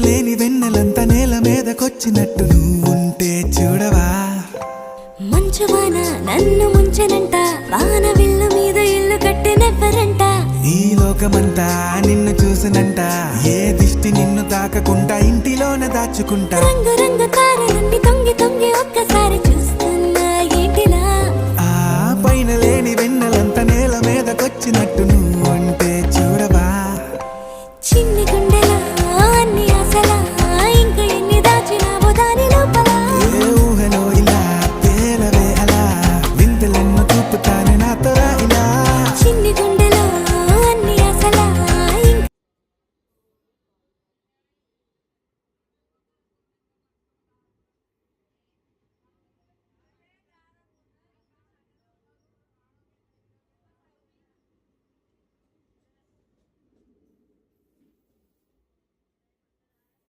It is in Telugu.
లేని వెన్నెలంత నేల మీదకొచ్చినట్టు నువ్వుంటే చూడవా. మంచువాన నన్ను ముంచెనంట, వాన విల్లు మీద ఇల్లు కట్టినెవ్వరంట. ఈ లోకమంతా నిన్ను చూసినంట, ఏ దిష్టి నిన్ను తాకకుండా ఇంటిలోన దాచుకుంటా. రంగు రంగు తారలన్నీ తొంగి తొంగి ఒక్కసారి